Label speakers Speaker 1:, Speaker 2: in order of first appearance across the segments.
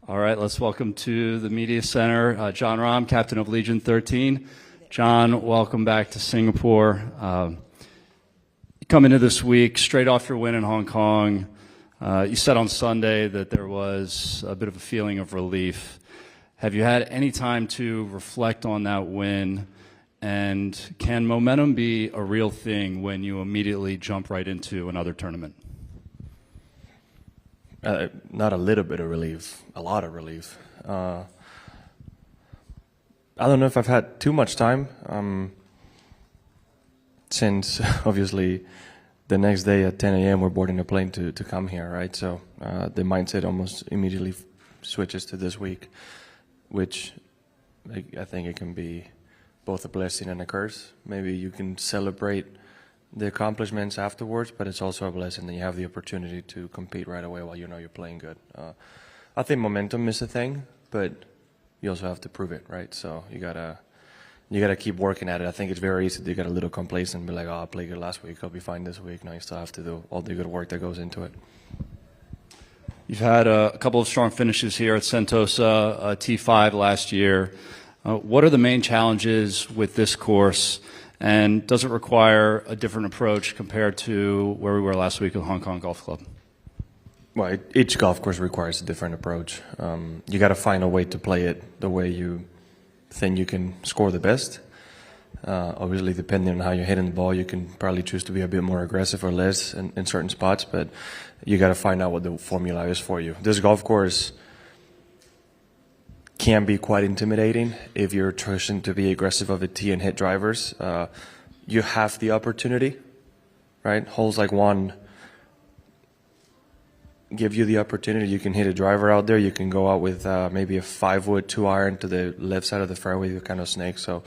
Speaker 1: All right, let's welcome to the Media Center, Jon Rahm, captain of Legion 13. John, welcome back to Singapore. You come into this week straight off your win in Hong Kong. You said on Sunday that there was a bit of a feeling of relief. Have you had any time to reflect on that win? And can momentum be a real thing when you immediately jump right into another tournament?
Speaker 2: Not a little bit of relief, a lot of relief. I don't know if I've had too much time since obviously the next day at 10 a.m. we're boarding a plane to come here, right? So the mindset almost immediately switches to this week, which I think it can be both a blessing and a curse. Maybe you can celebrate the accomplishments afterwards, but it's also a blessing that you have the opportunity to compete right away while you know you're playing good. I think momentum is a thing, but you also have to prove it, right? So you gotta keep working at it. I think it's very easy to get a little complacent and be like, oh, I played good last week, I'll be fine this week. No, you still have to do all the good work that goes into it.
Speaker 1: You've had a couple of strong finishes here at Sentosa, T5 last year. What are the main challenges with this course? And does it require a different approach compared to where we were last week at Hong Kong Golf Club?
Speaker 2: Well, each golf course requires a different approach. You got to find a way to play it the way you think you can score the best. Obviously, depending on how you're hitting the ball, you can probably choose to be a bit more aggressive or less in certain spots, but you got to find out what the formula is for you. This golf course can be quite intimidating if you're choosing to be aggressive of the tee and hit drivers. You have the opportunity, right? Holes like one give you the opportunity. You can hit a driver out there. You can go out with maybe a 5-wood 2-iron to the left side of the fairway, you kind of snake. So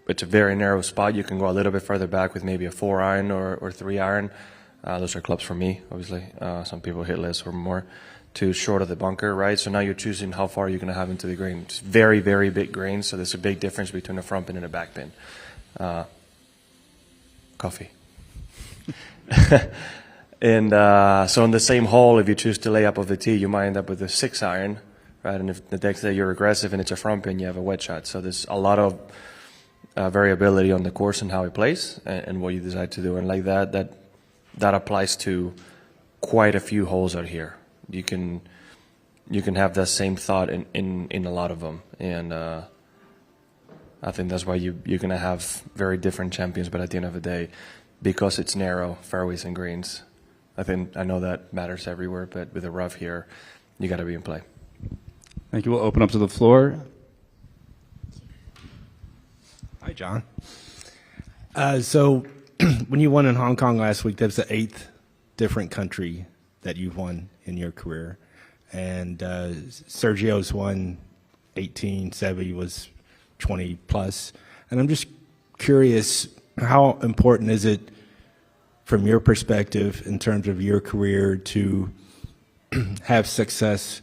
Speaker 2: it's a very narrow spot. You can go a little bit further back with maybe a 4-iron or 3-iron. Those are clubs for me, obviously. Some people hit less or more. Too short of the bunker, right? So now you're choosing how far you're going to have into the green. It's very, very big green, so there's a big difference between a front pin and a back pin. Coffee. And so on the same hole, if you choose to lay up of the tee, you might end up with a 6-iron, right? And if the next day you're aggressive and it's a front pin, you have a wedge shot. So there's a lot of variability on the course and how it plays and what you decide to do. And like that applies to quite a few holes out here. You can have that same thought in a lot of them, and I think that's why you're going to have very different champions. But at the end of the day, because it's narrow fairways and greens, I know that matters everywhere. But with a rough here, you got to be in play.
Speaker 1: Thank you. We'll open up to the floor.
Speaker 3: Hi, John. So when you won in Hong Kong last week, that was the 8th different country that you've won in your career. And Sergio's won 18, Seve was 20 plus. And I'm just curious, how important is it from your perspective in terms of your career to have success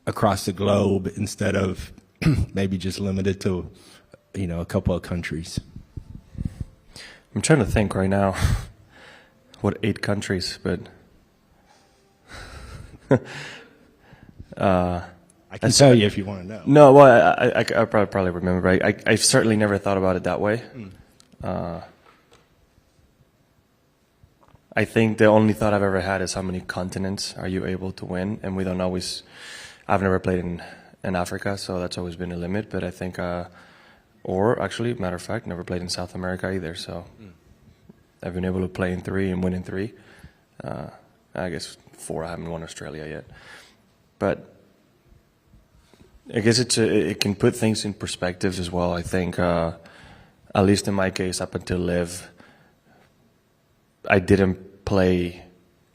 Speaker 3: across the globe instead of maybe just limited to, a couple of countries?
Speaker 2: I'm trying to think right now what 8 countries, but
Speaker 3: I can tell you if you want to know.
Speaker 2: No, well, I probably remember. Right? I certainly never thought about it that way. I think the only thought I've ever had is how many continents are you able to win, and we don't always. I've never played in Africa, so that's always been a limit. But I think, or actually, matter of fact, never played in South America either. So I've been able to play in 3 and win in 3. I guess 4. I haven't won Australia yet, but I guess it can put things in perspective as well. I think, at least in my case, up until LIV, I didn't play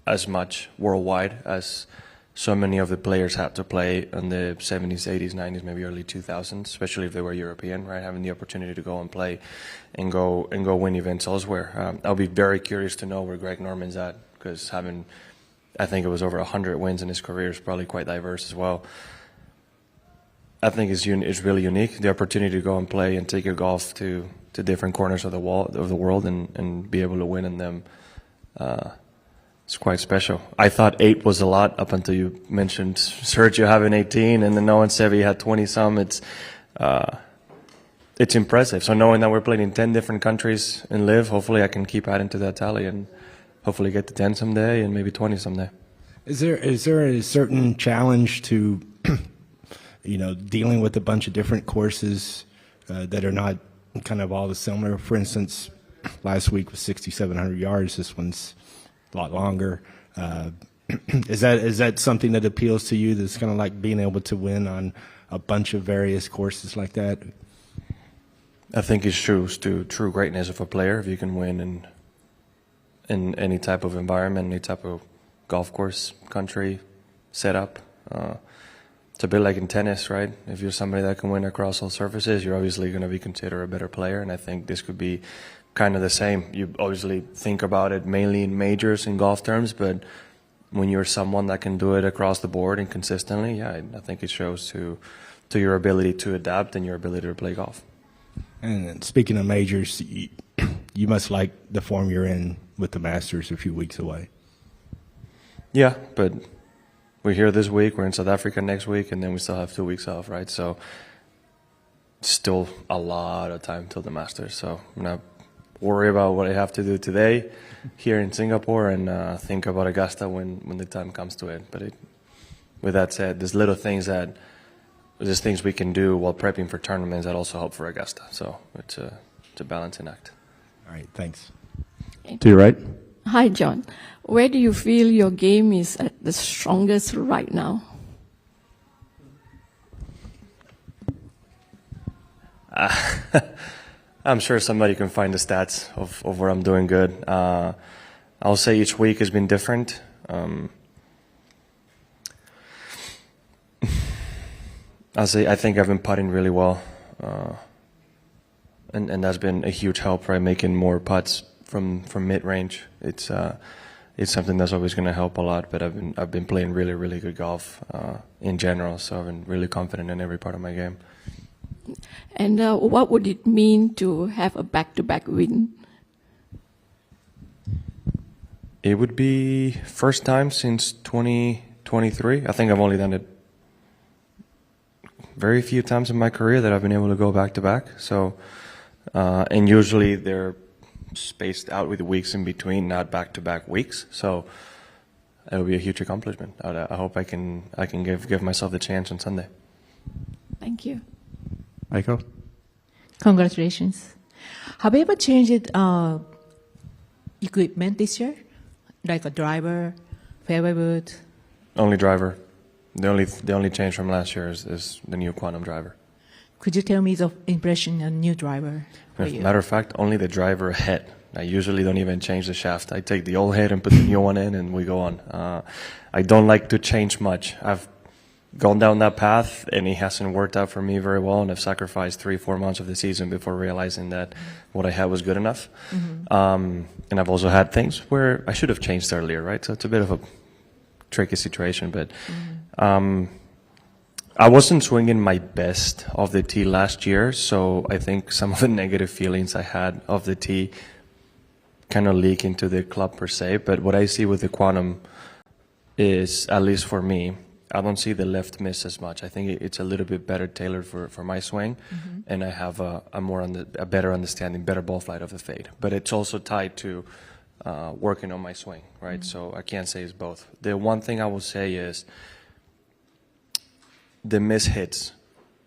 Speaker 2: as much worldwide as so many of the players had to play in the 70s, 80s, 90s, maybe early 2000s, especially if they were European, right? Having the opportunity to go and play and go win events elsewhere. I'll be very curious to know where Greg Norman's at, because I think it was over 100 wins in his career is probably quite diverse as well. I think it's really unique, the opportunity to go and play and take your golf to different corners of the world and be able to win in them. it's quite special. I thought 8 was a lot up until you mentioned Sergio having 18, and then knowing Sevi had 20-some. It's impressive. So knowing that we're playing in 10 different countries in LIV, hopefully I can keep adding to that tally and hopefully get to 10 someday and maybe 20 someday.
Speaker 3: Is there a certain challenge to, dealing with a bunch of different courses that are not kind of all the similar? For instance, last week was 6,700 yards. This one's a lot longer. Is that something that appeals to you? That's kind of like being able to win on a bunch of various courses like that?
Speaker 2: I think it shows to true greatness of a player if you can win in any type of environment, any type of golf course, country, setup. It's a bit like in tennis, right? If you're somebody that can win across all surfaces, you're obviously going to be considered a better player, and I think this could be kind of the same. You obviously think about it mainly in majors in golf terms, but when you're someone that can do it across the board and consistently, yeah, I think it shows to your ability to adapt and your ability to play golf.
Speaker 3: And speaking of majors, you must like the form you're in with the Masters a few weeks away.
Speaker 2: Yeah, but we're here this week, we're in South Africa next week, and then we still have 2 weeks off, right? So still a lot of time till the Masters. So I'm not worried about what I have to do today here in Singapore and think about Augusta when the time comes to it. But with that said, there's things we can do while prepping for tournaments that also help for Augusta. So it's a balancing act.
Speaker 3: All right, thanks.
Speaker 1: To your right.
Speaker 4: Hi, John. Where do you feel your game is at the strongest right now?
Speaker 2: I'm sure somebody can find the stats of where I'm doing good. I'll say each week has been different. I'll say I think I've been putting really well, and that's been a huge help, right? Making more putts from mid-range. It's something that's always going to help a lot. But I've been playing really, really good golf in general, so I've been really confident in every part of my game.
Speaker 4: And what would it mean to have a back-to-back win?
Speaker 2: It would be first time since 2023. I think I've only done it very few times in my career that I've been able to go back-to-back. So, and usually they're spaced out with weeks in between, not back-to-back weeks. So it'll be a huge accomplishment. I hope I can give myself the chance on Sunday.
Speaker 4: Thank you.
Speaker 1: Michael?
Speaker 5: Congratulations. Have you ever changed equipment this year? Like a driver, fairway wood?
Speaker 2: Only driver. The only change from last year is the new Quantum driver.
Speaker 5: Could you tell me the impression of new driver for you?
Speaker 2: Matter of fact, only the driver head. I usually don't even change the shaft. I take the old head and put the new one in, and we go on. I don't like to change much. I've gone down that path, and it hasn't worked out for me very well, and I've sacrificed 3-4 months of the season before realizing that what I had was good enough. Mm-hmm. And I've also had things where I should have changed earlier, right? So it's a bit of a tricky situation, but I wasn't swinging my best off the tee last year, so I think some of the negative feelings I had of the tee kind of leak into the club per se. But what I see with the Quantum is, at least for me, I don't see the left miss as much. I think it's a little bit better tailored for my swing, and I have a better understanding, better ball flight of the fade. But it's also tied to working on my swing, right? So I can't say it's both. The one thing I will say is the miss hits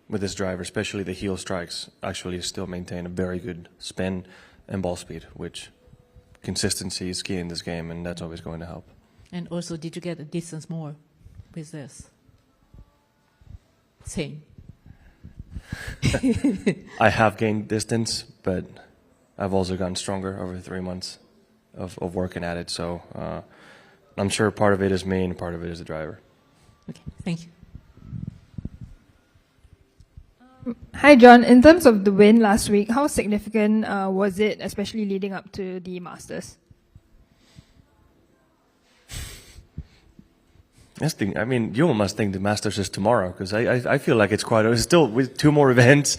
Speaker 2: with this driver, especially the heel strikes, actually still maintain a very good spin and ball speed, which consistency is key in this game, and that's always going to help.
Speaker 5: And also, did you get the distance more with this? Same.
Speaker 2: I have gained distance, but I've also gotten stronger over 3 months of working at it. So I'm sure part of it is me and part of it is the driver.
Speaker 5: Okay, thank you.
Speaker 6: Hi, John. In terms of the win last week, how significant was it, especially leading up to the Masters?
Speaker 2: I mean, you must think the Masters is tomorrow, because I feel like it's still with 2 more events.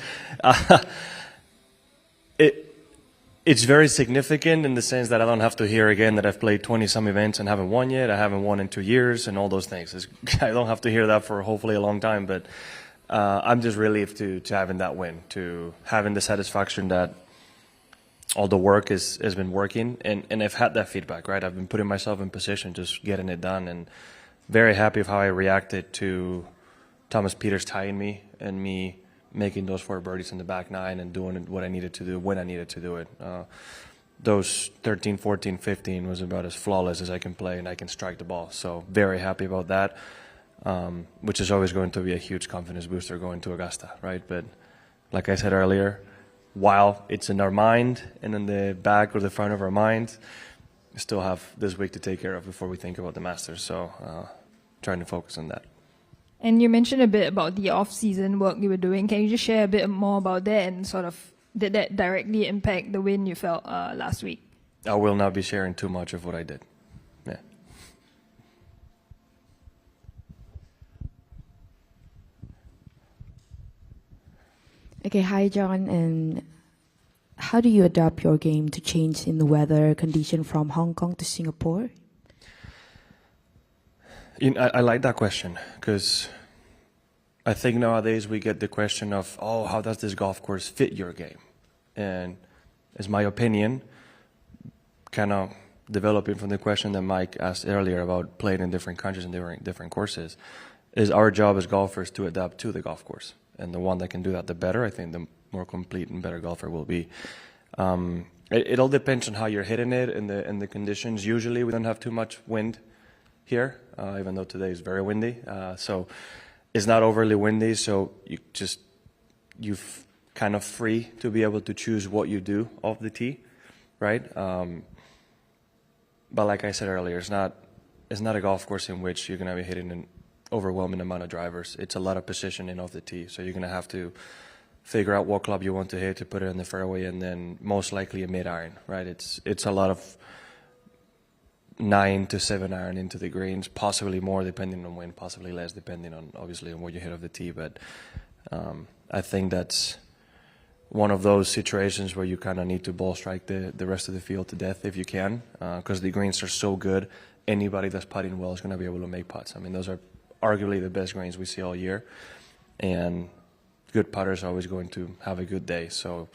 Speaker 2: It's very significant in the sense that I don't have to hear again that I've played 20-some events and haven't won yet. I haven't won in 2 years and all those things. I don't have to hear that for hopefully a long time. But I'm just relieved to having that win, to having the satisfaction that all the work has been working. And I've had that feedback, right? I've been putting myself in position, just getting it done. And very happy of how I reacted to Thomas Pieters tying me and me making those 4 birdies in the back 9 and doing what I needed to do when I needed to do it. Those 13, 14, 15 was about as flawless as I can play, and I can strike the ball. So very happy about that, which is always going to be a huge confidence booster going to Augusta, right? But like I said earlier, while it's in our mind and in the back or the front of our mind, we still have this week to take care of before we think about the Masters. So trying to focus on that.
Speaker 6: And you mentioned a bit about the off-season work you were doing. Can you just share a bit more about that and sort of did that directly impact the win you felt last week?
Speaker 2: I will not be sharing too much of what I did. Yeah.
Speaker 7: Okay, hi John, and how do you adapt your game to change in the weather condition from Hong Kong to Singapore?
Speaker 2: I like that question because I think nowadays we get the question of, oh, how does this golf course fit your game? And as my opinion, kind of developing from the question that Mike asked earlier about playing in different countries and different courses, is our job as golfers to adapt to the golf course. And the one that can do that the better, I think the more complete and better golfer will be. It all depends on how you're hitting it and the conditions. Usually we don't have too much wind here, even though today is very windy. So it's not overly windy, so you're kind of free to be able to choose what you do off the tee, right? But like I said earlier, it's not a golf course in which you're going to be hitting an overwhelming amount of drivers. It's a lot of positioning off the tee, so you're going to have to figure out what club you want to hit to put it in the fairway, and then most likely a mid-iron, right? It's a lot of 9 to 7 iron into the greens, possibly more depending on wind, possibly less depending on obviously on what you hit off the tee. But I think that's one of those situations where you kind of need to ball strike the rest of the field to death if you can, because the greens are so good. Anybody that's putting well is going to be able to make putts. I mean, those are arguably the best greens we see all year, and good putters are always going to have a good day. So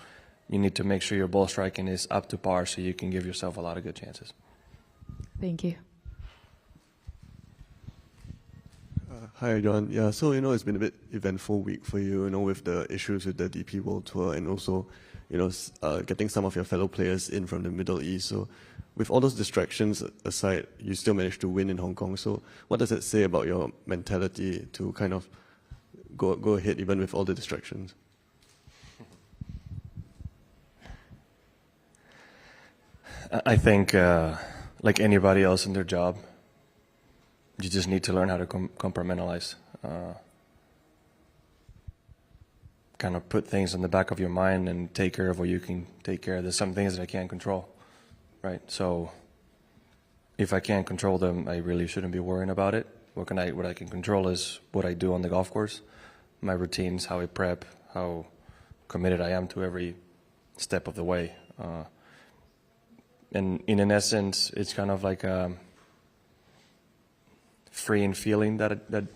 Speaker 2: you need to make sure your ball striking is up to par so you can give yourself a lot of good chances.
Speaker 7: Thank you.
Speaker 8: Hi, John. Yeah, so, it's been a bit eventful week for you, with the issues with the DP World Tour and also, getting some of your fellow players in from the Middle East. So with all those distractions aside, you still managed to win in Hong Kong. So what does it say about your mentality to kind of go ahead even with all the distractions?
Speaker 2: I think, like anybody else in their job, you just need to learn how to compartmentalize. Kind of put things in the back of your mind and take care of what you can take care of. There's some things that I can't control, right? So if I can't control them, I really shouldn't be worrying about it. What I can control is what I do on the golf course, my routines, how I prep, how committed I am to every step of the way. And in essence, it's kind of like a freeing feeling that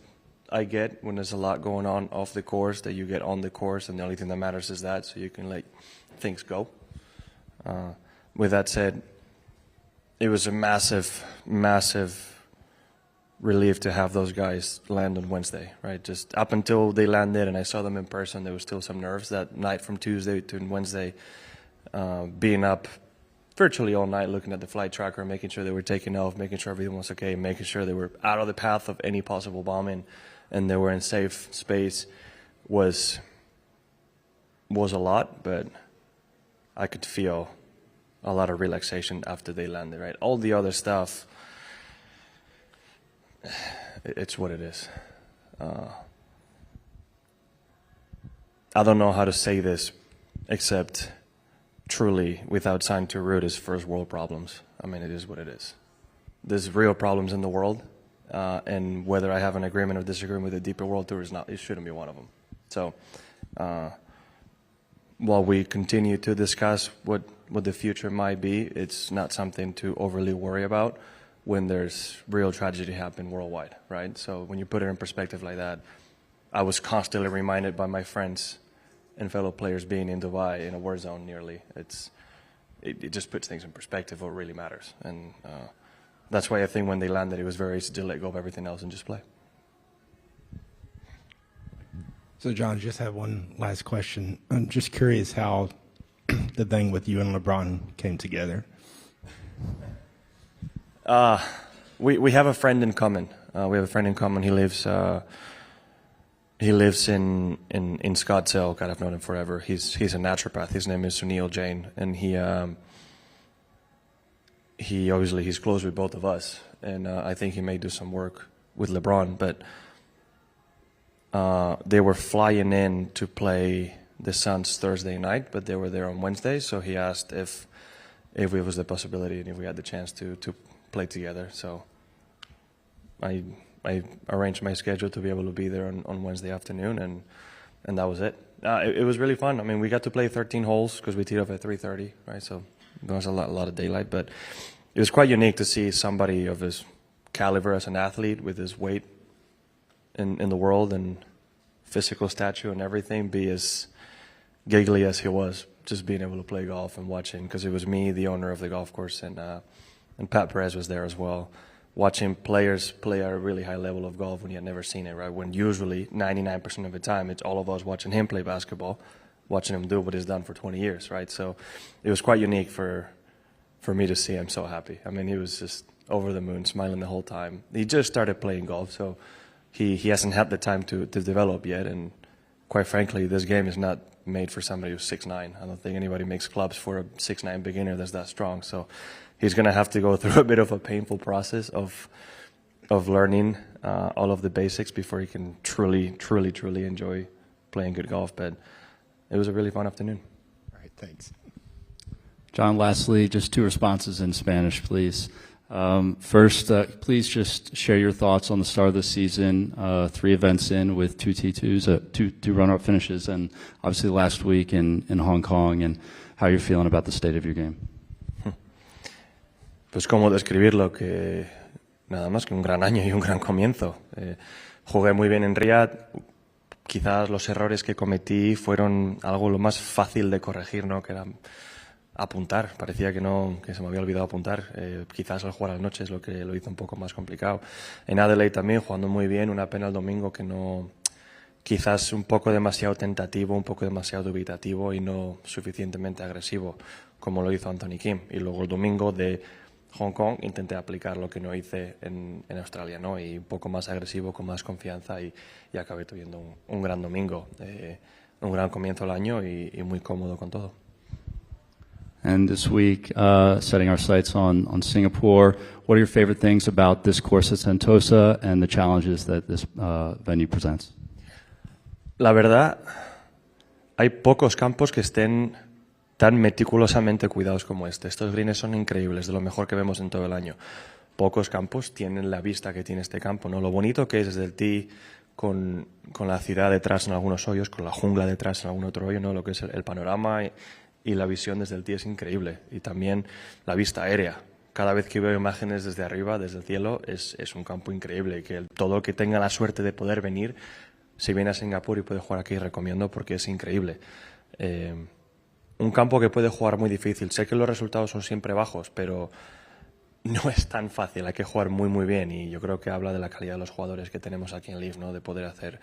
Speaker 2: I get when there's a lot going on off the course that you get on the course, and the only thing that matters is that, so you can let things go. With that said, it was a massive, massive relief to have those guys land on Wednesday, right? Just up until they landed and I saw them in person, there was still some nerves that night from Tuesday to Wednesday, being up virtually all night looking at the flight tracker, making sure they were taking off, making sure everything was okay, making sure they were out of the path of any possible bombing and they were in safe space was a lot, but I could feel a lot of relaxation after they landed, right? All the other stuff, it's what it is. I don't know how to say this except truly, without sounding too rude, is first world problems. I mean, it is what it is. There's real problems in the world, and whether I have an agreement or disagreement with the deeper world tour is not, it shouldn't be one of them. So, while we continue to discuss what what the future might be, it's not something to overly worry about when there's real tragedy happening worldwide, right? So when you put it in perspective like that, I was constantly reminded by my friends and fellow players being in Dubai in a war zone nearly. It just puts things in perspective, what really matters. And that's why I think when they landed, it was very easy to let go of everything else and just play.
Speaker 3: So, John, just have one last question. I'm just curious how the thing with you and LeBron came together.
Speaker 2: We have a friend in common. He lives in Scottsdale. God, I've known him forever. He's a naturopath. His name is Sunil Jain, and he obviously he's close with both of us, and I think he may do some work with LeBron. But they were flying in to play the Suns Thursday night, but they were there on Wednesday. So he asked if it was the possibility and if we had the chance to play together. So I arranged my schedule to be able to be there on Wednesday afternoon, and that was it. It was really fun. I mean, we got to play 13 holes because we teed off at 3:30, right? So there was a lot of daylight, but it was quite unique to see somebody of his caliber as an athlete with his weight in the world and physical stature and everything be as giggly as he was, just being able to play golf and watching, because it was me, the owner of the golf course, and Pat Perez was there as well, watching players play at a really high level of golf when you had never seen it, right? When usually 99% of the time it's all of us watching him play basketball, watching him do what he's done for 20 years, right? So it was quite unique for me to see him so happy. I mean, he was just over the moon, smiling the whole time. He just started playing golf, so he hasn't had the time to develop yet, and quite frankly, this game is not made for somebody who's 6'9". I don't think anybody makes clubs for a 6'9" beginner that's that strong. So he's going to have to go through a bit of a painful process of learning all of the basics before he can truly enjoy playing good golf. But it was a really fun afternoon.
Speaker 3: All right, thanks.
Speaker 1: John, lastly, just 2 responses in Spanish, please. First, please just share your thoughts on the start of the season, 3 events in with 2 T2s, 2 runner-up finishes, and obviously last week in Hong Kong, and how you're feeling about the state of your game.
Speaker 2: Pues cómo describirlo, que nada más que un gran año y un gran comienzo. Jugué muy bien en Riyadh. Quizás los errores que cometí fueron algo lo más fácil de corregir, ¿no? Que era apuntar. Parecía que se me había olvidado apuntar. Quizás al jugar a la noche es lo que lo hizo un poco más complicado. En Adelaide también, jugando muy bien, una pena el domingo que no... Quizás un poco demasiado tentativo, un poco demasiado dubitativo y no suficientemente agresivo, como lo hizo Anthony Kim. Y luego el domingo de Hong Kong intenté aplicar lo que no hice en Australia, ¿no? Y un poco más agresivo, con más confianza, y acabé teniendo un gran domingo, un gran comienzo al año y muy cómodo con todo.
Speaker 1: And this week, setting our sights on Singapore, what are your favorite things about this course at Sentosa and the challenges that this venue presents?
Speaker 2: La verdad, hay pocos campos que estén tan meticulosamente cuidados como este. Estos greens son increíbles, de lo mejor que vemos en todo el año. Pocos campos tienen la vista que tiene este campo, ¿no? Lo bonito que es desde el tee, con la ciudad detrás en algunos hoyos, con la jungla detrás en algún otro hoyo, ¿no? Lo que es el panorama y la visión desde el tee es increíble. Y también la vista aérea. Cada vez que veo imágenes desde arriba, desde el cielo, es un campo increíble. Que todo el que tenga la suerte de poder venir, si viene a Singapur y puede jugar aquí, recomiendo porque es increíble. Un campo que puede jugar muy difícil. Sé que los resultados son siempre bajos, pero no es tan fácil. Hay que jugar muy bien, y yo creo que habla de la calidad de los jugadores que tenemos aquí en LIV, ¿no? De poder hacer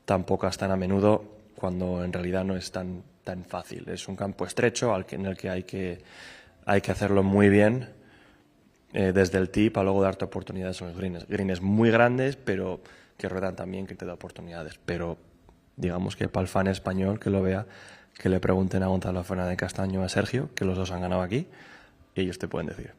Speaker 2: tan pocas tan a menudo cuando en realidad no es tan fácil. Es un campo estrecho en el que hay que hacerlo muy bien desde el tee para luego darte oportunidades en los greens. Greens muy grandes, pero que ruedan también, que te da oportunidades. Pero digamos que para el fan español que lo vea, que le pregunten a Gonzalo Fernández Castaño o a Sergio, que los dos han ganado aquí, y ellos te pueden decir.